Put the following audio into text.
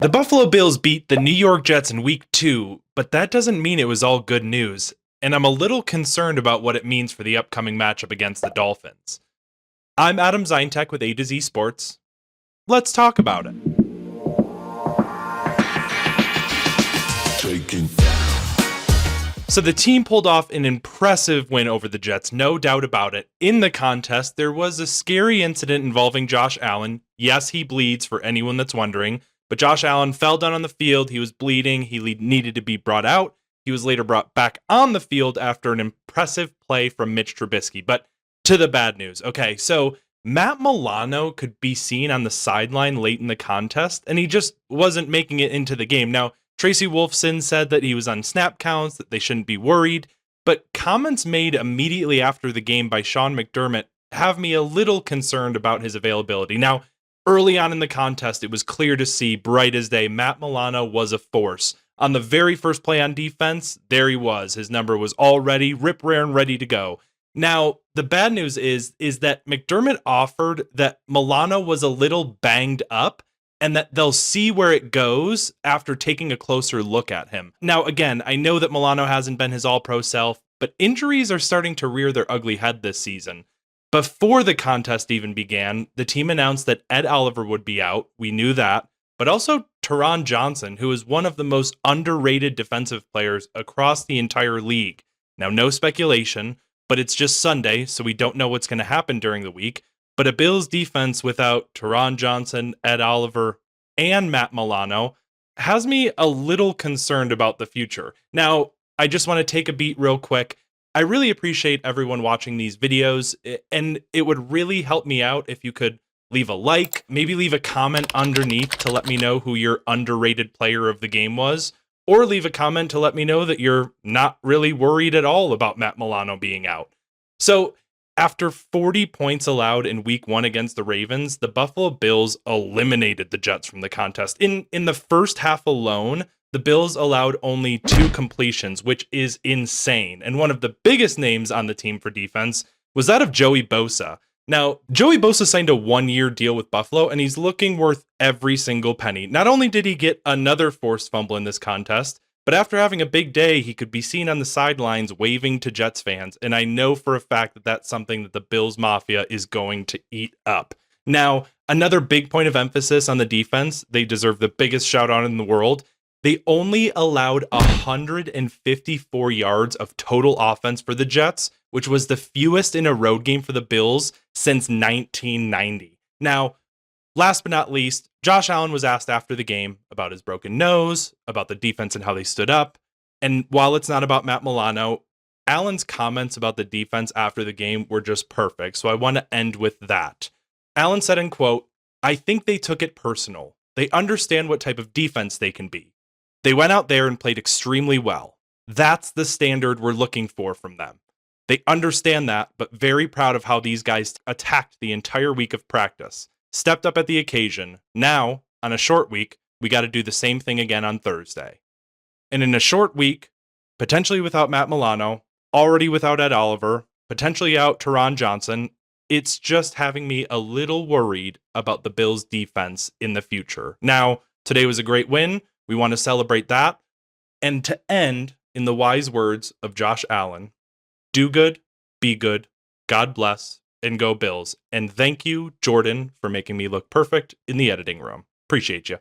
The Buffalo Bills beat the New York Jets in week 2, but that doesn't mean it was all good news, and I'm a little concerned about what it means for the upcoming matchup against the Dolphins. I'm Adam Zientek with A to Z Sports. Let's talk about it. So the team pulled off an impressive win over the Jets, no doubt about it. In the contest, there was a scary incident involving Josh Allen. Yes, he bleeds, for anyone that's wondering. But Josh Allen fell down on the field. He was bleeding. He needed to be brought out. He was later brought back on the field after an impressive play from Mitch Trubisky. But to the bad news. Okay, so Matt Milano could be seen on the sideline late in the contest, and he just wasn't making it into the game. Now, Tracy Wolfson said that he was on snap counts, that they shouldn't be worried, but comments made immediately after the game by Sean McDermott have me a little concerned about his availability. Now, early on in the contest, it was clear to see, bright as day, Matt Milano was a force. On the very first play on defense, there he was. His number was already rip-raring, ready to go. Now, the bad news is that McDermott offered that Milano was a little banged up, and that they'll see where it goes after taking a closer look at him. Now, again, I know that Milano hasn't been his all-pro self, but injuries are starting to rear their ugly head this season. Before the contest even began, the team announced that Ed Oliver would be out. We knew that. But also Taron Johnson, who is one of the most underrated defensive players across the entire league. Now, no speculation, but it's just Sunday, so we don't know what's going to happen during the week. But a Bills defense without Taron Johnson, Ed Oliver, and Matt Milano has me a little concerned about the future. Now, I just want to take a beat real quick. I really appreciate everyone watching these videos, and it would really help me out if you could leave a like, maybe leave a comment underneath to let me know who your underrated player of the game was, or leave a comment to let me know that you're not really worried at all about Matt Milano being out. So, after 40 points allowed in week 1 against the Ravens, the Buffalo Bills eliminated the Jets from the contest. In the first half alone, the Bills allowed only 2 completions, which is insane. And one of the biggest names on the team for defense was that of Joey Bosa. Now, Joey Bosa signed a 1-year deal with Buffalo, and he's looking worth every single penny. Not only did he get another forced fumble in this contest, but after having a big day, he could be seen on the sidelines waving to Jets fans, and I know for a fact that that's something that the Bills Mafia is going to eat up. Now, another big point of emphasis on the defense, they deserve the biggest shout out in the world. They only allowed 154 yards of total offense for the Jets, which was the fewest in a road game for the Bills since 1990. Now, last but not least, Josh Allen was asked after the game about his broken nose, about the defense and how they stood up. And while it's not about Matt Milano, Allen's comments about the defense after the game were just perfect. So I want to end with that. Allen said, in quote, "I think they took it personal. They understand what type of defense they can be. They went out there and played extremely well. That's the standard we're looking for from them. They understand that, but very proud of how these guys attacked the entire week of practice. Stepped up at the occasion. Now, on a short week, we got to do the same thing again on Thursday." And in a short week, potentially without Matt Milano, already without Ed Oliver, potentially out Taron Johnson, it's just having me a little worried about the Bills' defense in the future. Now, today was a great win. We want to celebrate that. And to end, in the wise words of Josh Allen, do good, be good, God bless, and go Bills. And thank you, Jordan, for making me look perfect in the editing room. Appreciate you.